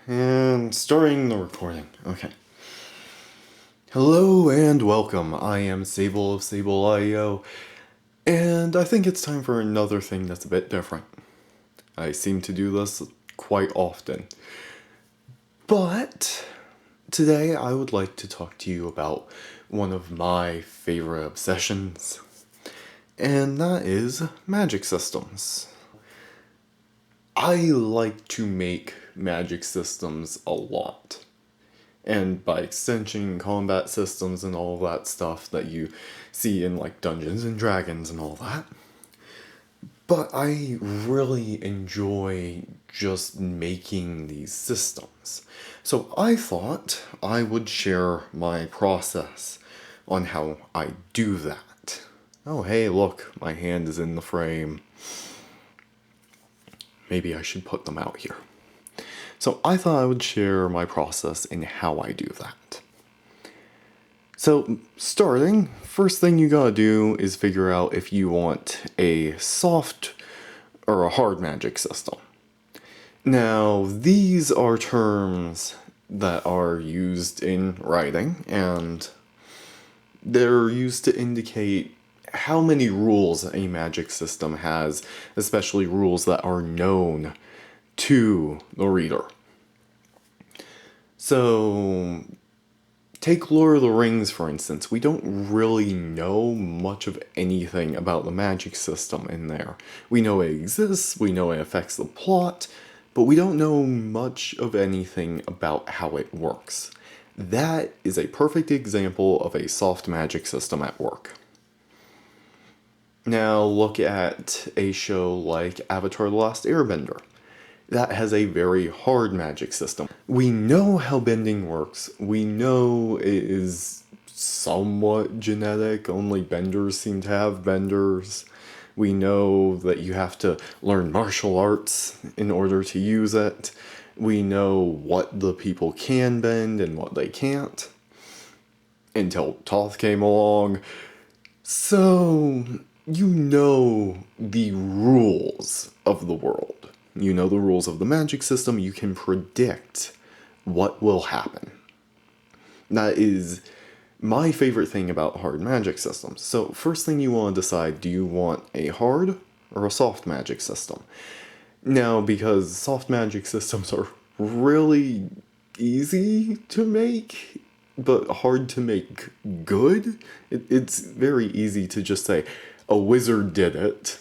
And starting the recording. Okay. Hello and welcome. I am Sable of Sable.io, and I think it's time for another thing that's a bit different. I seem to do this quite often. But today I would like to talk to you about one of my favorite obsessions, and that is magic systems. I like to make magic systems a lot. And by extension, combat systems and all that stuff that you see in like Dungeons and Dragons and all that. But I really enjoy just making these systems. So I thought I would share my process on how I do that. Oh, hey, look, my hand is in the frame. Maybe I should put them out here. So I thought I would share my process in how I do that. So starting, first thing you gotta do is figure out if you want a soft or a hard magic system. Now, these are terms that are used in writing, and they're used to indicate how many rules a magic system has, especially rules that are known to the reader. So, take Lord of the Rings, for instance. We don't really know much of anything about the magic system in there. We know it exists, we know it affects the plot, but we don't know much of anything about how it works. That is a perfect example of a soft magic system at work. Now look at a show like Avatar: The Last Airbender. That has a very hard magic system. We know how bending works. We know it is somewhat genetic. Only benders seem to have benders. We know that you have to learn martial arts in order to use it. We know what the people can bend and what they can't. Until Toth came along. So, you know the rules of the world. You know the rules of the magic system. You can predict what will happen. That is my favorite thing about hard magic systems. So first thing you want to decide, do you want a hard or a soft magic system? Now, because soft magic systems are really easy to make, but hard to make good, it's very easy to just say, a wizard did it,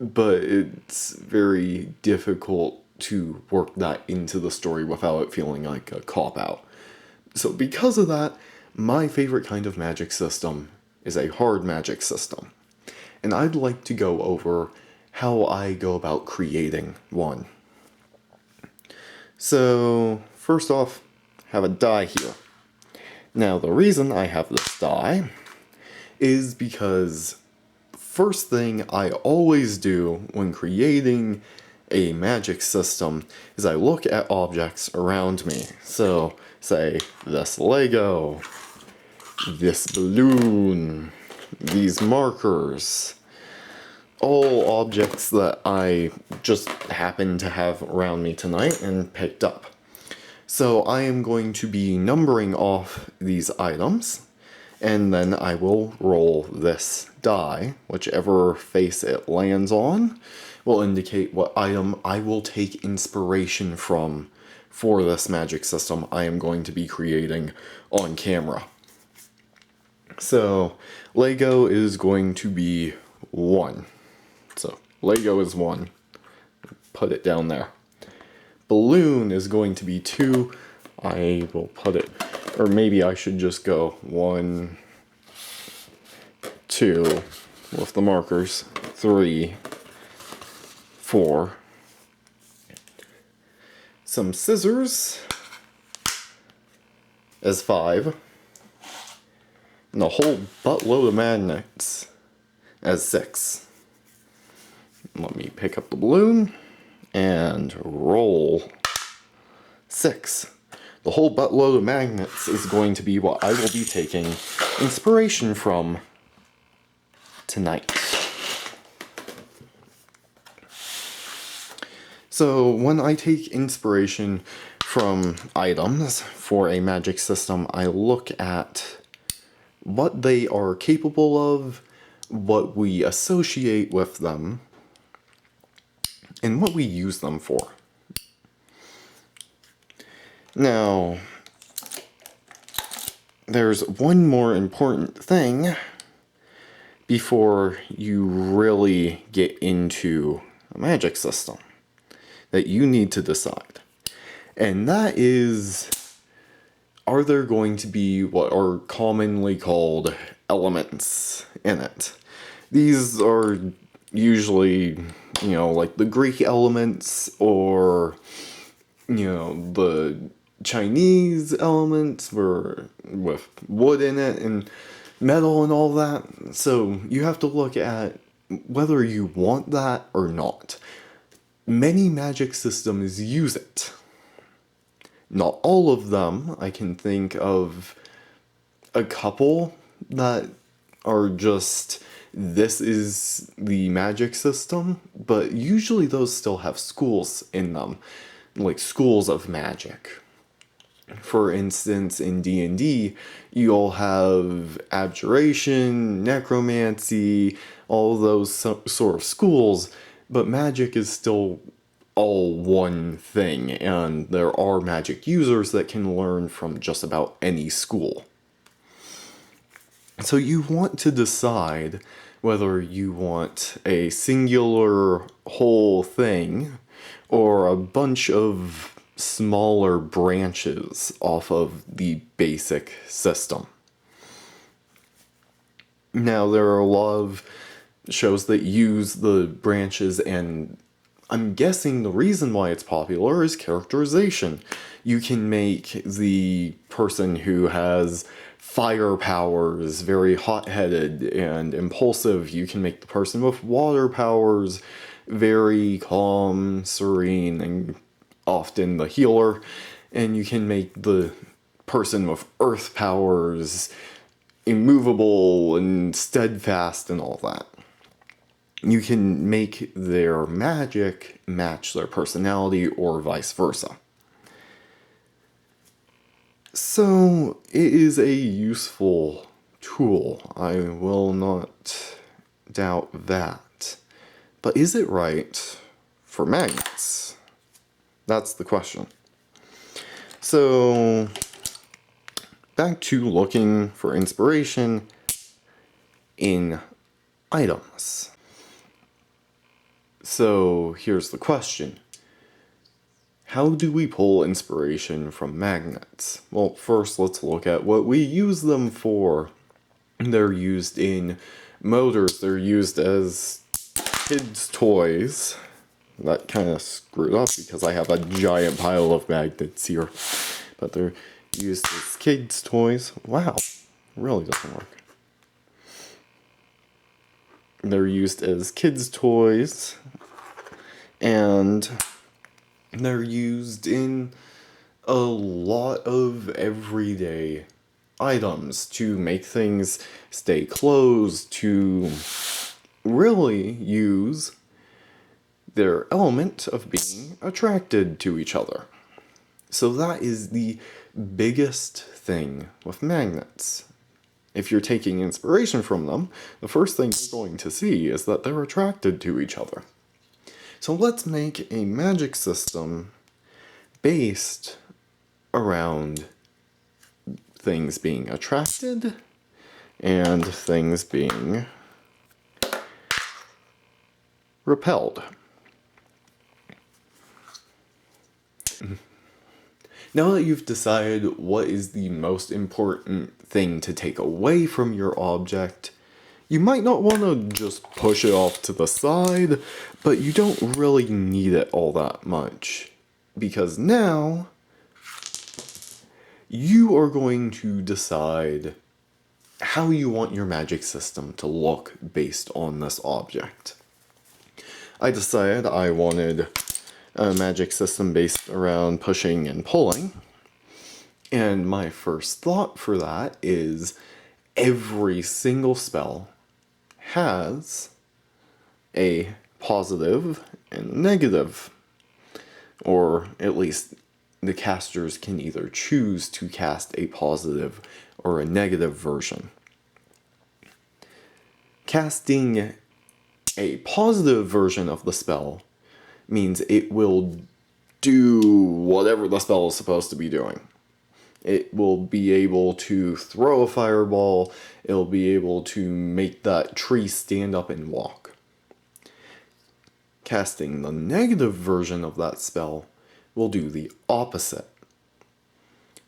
but it's very difficult to work that into the story without it feeling like a cop-out. So because of that, my favorite kind of magic system is a hard magic system. And I'd like to go over how I go about creating one. So, first off, have a die here. Now, the reason I have this die is because first thing I always do when creating a magic system is I look at objects around me. So, say, this Lego, this balloon, these markers, all objects that I just happen to have around me tonight and picked up. So I am going to be numbering off these items, and then I will roll this die. Whichever face it lands on will indicate what item I will take inspiration from for this magic system I am going to be creating on camera. So, Lego is going to be 1. So, Lego is 1. Put it down there. Balloon is going to be 2. I will put it, or maybe I should just go 1, 2 with the markers, 3, 4. Some scissors as 5. And a whole buttload of magnets as 6. Let me pick up the balloon and roll 6. The whole buttload of magnets is going to be what I will be taking inspiration from tonight. So when I take inspiration from items for a magic system, I look at what they are capable of, what we associate with them, and what we use them for. Now, there's one more important thing before you really get into a magic system that you need to decide. And that is, are there going to be what are commonly called elements in it? These are usually, like the Greek elements or, the Chinese elements with wood in it and metal and all that. So you have to look at whether you want that or not. Many magic systems use it. Not all of them. I can think of a couple that are just, this is the magic system, but usually those still have schools in them, like schools of magic. For instance, in D&D, you'll have abjuration, necromancy, all those sort of schools, but magic is still all one thing, and there are magic users that can learn from just about any school. So you want to decide whether you want a singular whole thing or a bunch of smaller branches off of the basic system. Now, there are a lot of shows that use the branches, and I'm guessing the reason why it's popular is characterization. You can make the person who has fire powers very hot-headed and impulsive. You can make the person with water powers very calm, serene, and often the healer. And you can make the person with earth powers immovable and steadfast and all that. You can make their magic match their personality or vice versa. So it is a useful tool, I will not doubt that. But is it right for magnets? That's the question. So back to looking for inspiration in items. So here's the question. How do we pull inspiration from magnets? Well, first let's look at what we use them for. They're used in motors, they're used as kids' toys. That kind of screwed up because I have a giant pile of magnets here. But they're used as kids' toys. Wow, really doesn't work. They're used as kids' toys. And they're used in a lot of everyday items to make things stay closed, to really use their element of being attracted to each other. So that is the biggest thing with magnets. If you're taking inspiration from them, the first thing you're going to see is that they're attracted to each other. So let's make a magic system based around things being attracted and things being repelled. Now that you've decided what is the most important thing to take away from your object, you might not want to just push it off to the side, but you don't really need it all that much. Because now, you are going to decide how you want your magic system to look based on this object. I decided I wanted a magic system based around pushing and pulling. And my first thought for that is every single spell has a positive and negative, or at least the casters can either choose to cast a positive or a negative version. Casting a positive version of the spell means it will do whatever the spell is supposed to be doing. It will be able to throw a fireball, it'll be able to make that tree stand up and walk. Casting the negative version of that spell will do the opposite.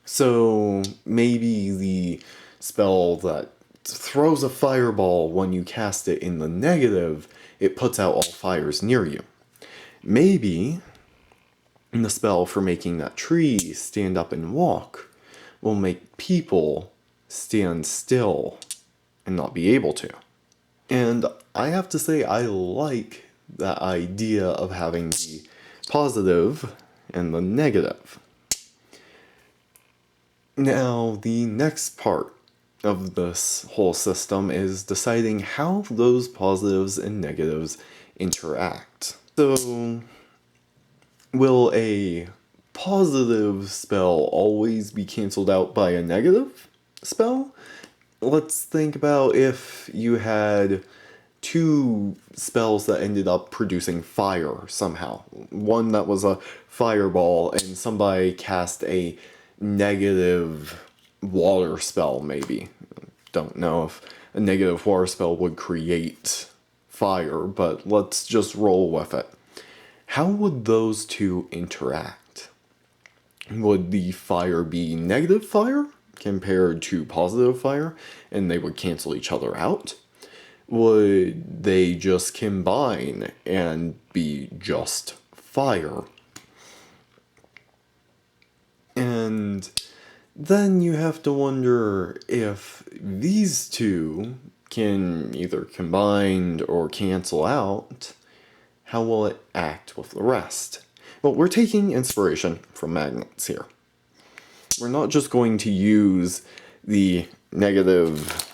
So maybe the spell that throws a fireball, when you cast it in the negative, it puts out all fires near you. Maybe the spell for making that tree stand up and walk will make people stand still and not be able to. And I have to say, I like that idea of having the positive and the negative. Now, the next part of this whole system is deciding how those positives and negatives interact. So, will a positive spell always be cancelled out by a negative spell? Let's think about if you had two spells that ended up producing fire somehow. One that was a fireball and somebody cast a negative water spell, maybe. Don't know if a negative water spell would create fire, but let's just roll with it. How would those two interact? Would the fire be negative fire compared to positive fire, and they would cancel each other out? Would they just combine and be just fire? And then you have to wonder if these two can either combine or cancel out, how will it act with the rest? Well, we're taking inspiration from magnets here. We're not just going to use the negative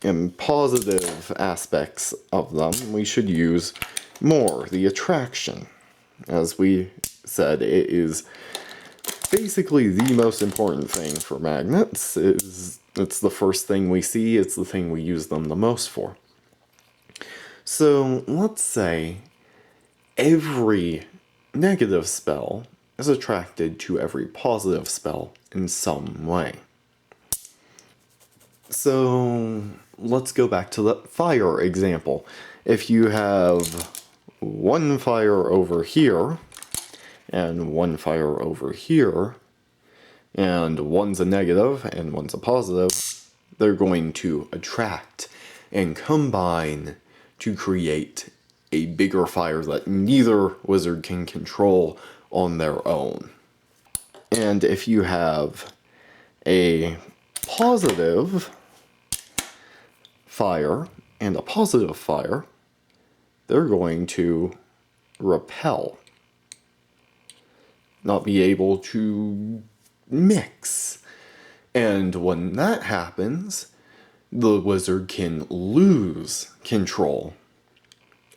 and positive aspects of them. We should use more the attraction. As we said, it is basically the most important thing for magnets. It's the first thing we see, it's the thing we use them the most for. So let's say every negative spell is attracted to every positive spell in some way. So let's go back to the fire example. If you have one fire over here and one fire over here, and one's a negative and one's a positive, they're going to attract and combine to create a bigger fire that neither wizard can control on their own. And if you have a positive fire and a positive fire, they're going to repel, not be able to mix. And when that happens, the wizard can lose control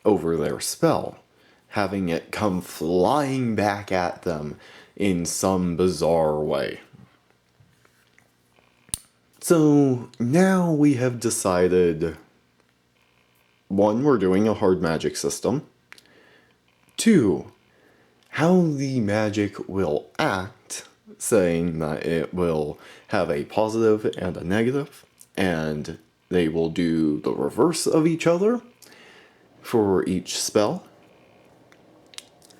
over their spell, having it come flying back at them in some bizarre way. So now we have decided, 1, we're doing a hard magic system. 2, how the magic will act, saying that it will have a positive and a negative, and they will do the reverse of each other for each spell.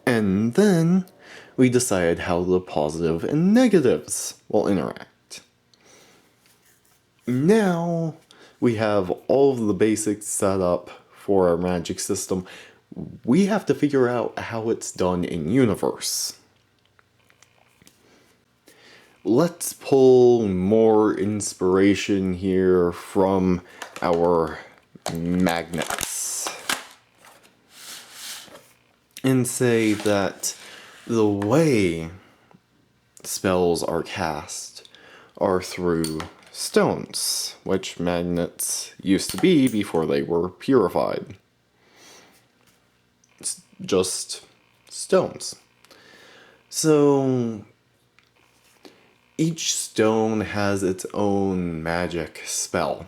And then we decide how the positive and negatives will interact. Now we have all of the basics set up for our magic system. We have to figure out how it's done in universe. Let's pull more inspiration here from our magnets and say that the way spells are cast are through stones, which magnets used to be before they were purified. It's just stones. So Each stone has its own magic spell,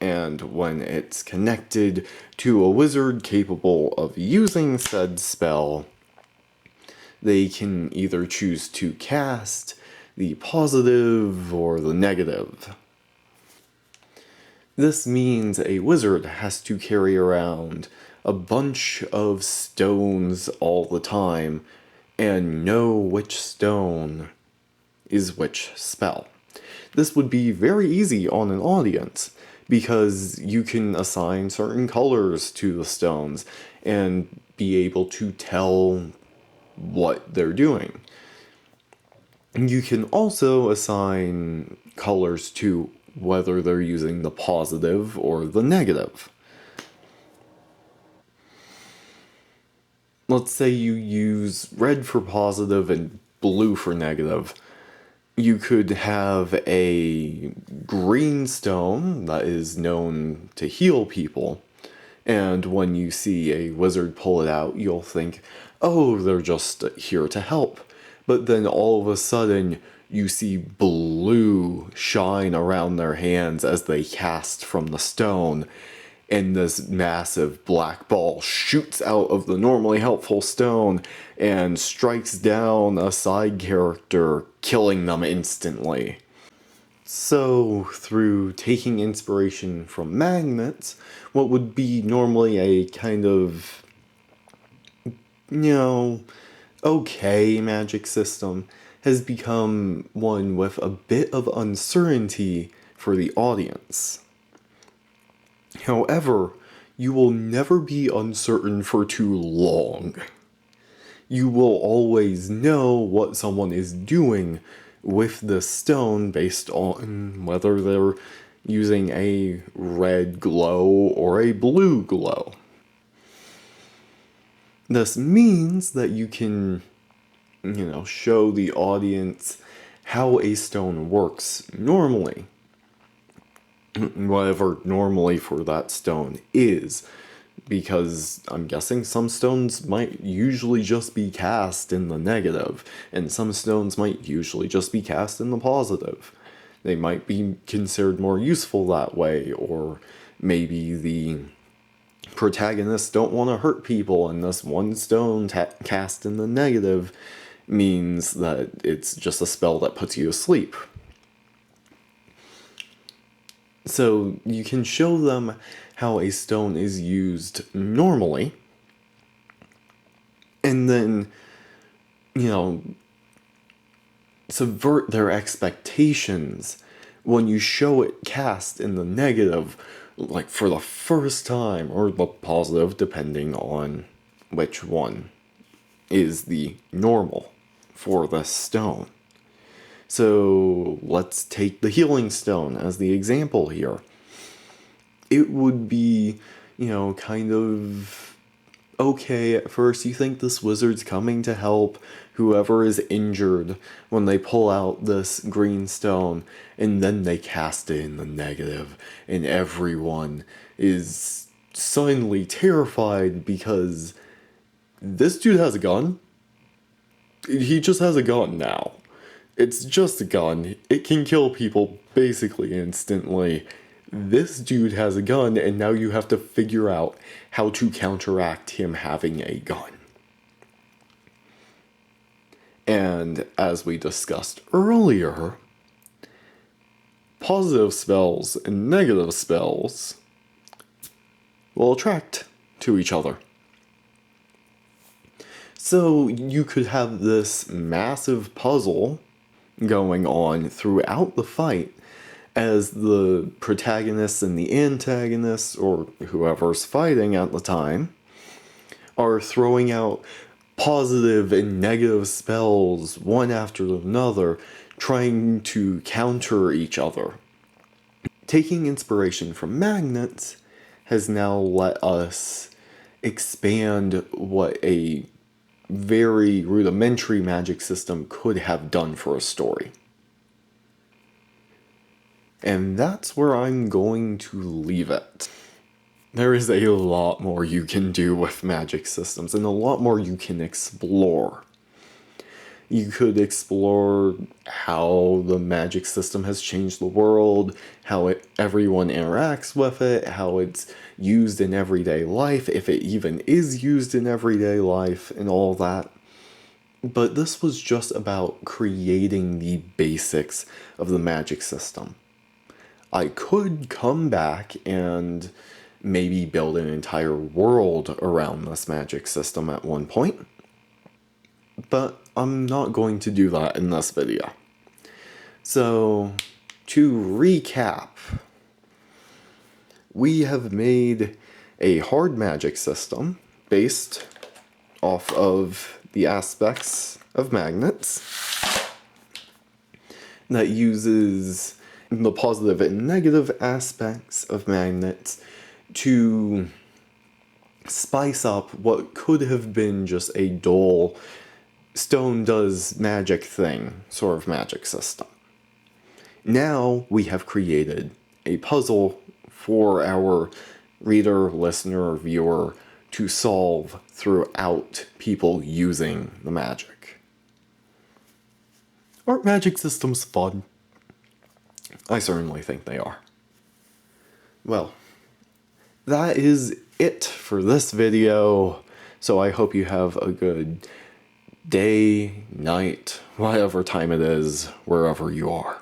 and when it's connected to a wizard capable of using said spell, they can either choose to cast the positive or the negative. This means a wizard has to carry around a bunch of stones all the time and know which stone is which spell. This would be very easy on an audience because you can assign certain colors to the stones and be able to tell what they're doing. You can also assign colors to whether they're using the positive or the negative. Let's say you use red for positive and blue for negative. You could have a green stone that is known to heal people, and when you see a wizard pull it out, you'll think, oh, they're just here to help. But then all of a sudden, you see blue shine around their hands as they cast from the stone, and this massive black ball shoots out of the normally helpful stone and strikes down a side character, killing them instantly. So, through taking inspiration from magnets, what would be normally a kind of, okay magic system has become one with a bit of uncertainty for the audience. However, you will never be uncertain for too long. You will always know what someone is doing with the stone based on whether they're using a red glow or a blue glow. This means that you can, show the audience how a stone works normally. Whatever normally for that stone is, because I'm guessing some stones might usually just be cast in the negative, and some stones might usually just be cast in the positive. They might be considered more useful that way, or maybe the protagonists don't want to hurt people, and this one stone cast in the negative means that it's just a spell that puts you asleep. So you can show them how a stone is used normally, and then, subvert their expectations when you show it cast in the negative, like for the first time, or the positive, depending on which one is the normal for the stone. So let's take the healing stone as the example here. It would be, kind of okay at first. You think this wizard's coming to help whoever is injured when they pull out this green stone, and then they cast it in the negative, and everyone is suddenly terrified because this dude has a gun. He just has a gun now. It's just a gun. It can kill people basically instantly. This dude has a gun, and now you have to figure out how to counteract him having a gun. And as we discussed earlier, positive spells and negative spells will attract to each other. So you could have this massive puzzle going on throughout the fight as the protagonists and the antagonists, or whoever's fighting at the time, are throwing out positive and negative spells one after another, trying to counter each other. Taking inspiration from magnets has now let us expand what a very rudimentary magic system could have done for a story. And that's where I'm going to leave it. There is a lot more you can do with magic systems, and a lot more you can explore. You could explore how the magic system has changed the world, how everyone interacts with it, how it's used in everyday life, if it even is used in everyday life, and all that. But this was just about creating the basics of the magic system. I could come back and maybe build an entire world around this magic system at one point, but I'm not going to do that in this video. So, to recap, we have made a hard magic system based off of the aspects of magnets that uses the positive and negative aspects of magnets to spice up what could have been just a dull stone does magic thing sort of magic system. Now we have created a puzzle for our reader, listener, viewer to solve throughout people using the magic. Aren't magic systems fun? I certainly think they are. Well, that is it for this video, so I hope you have a good day, night, whatever time it is, wherever you are.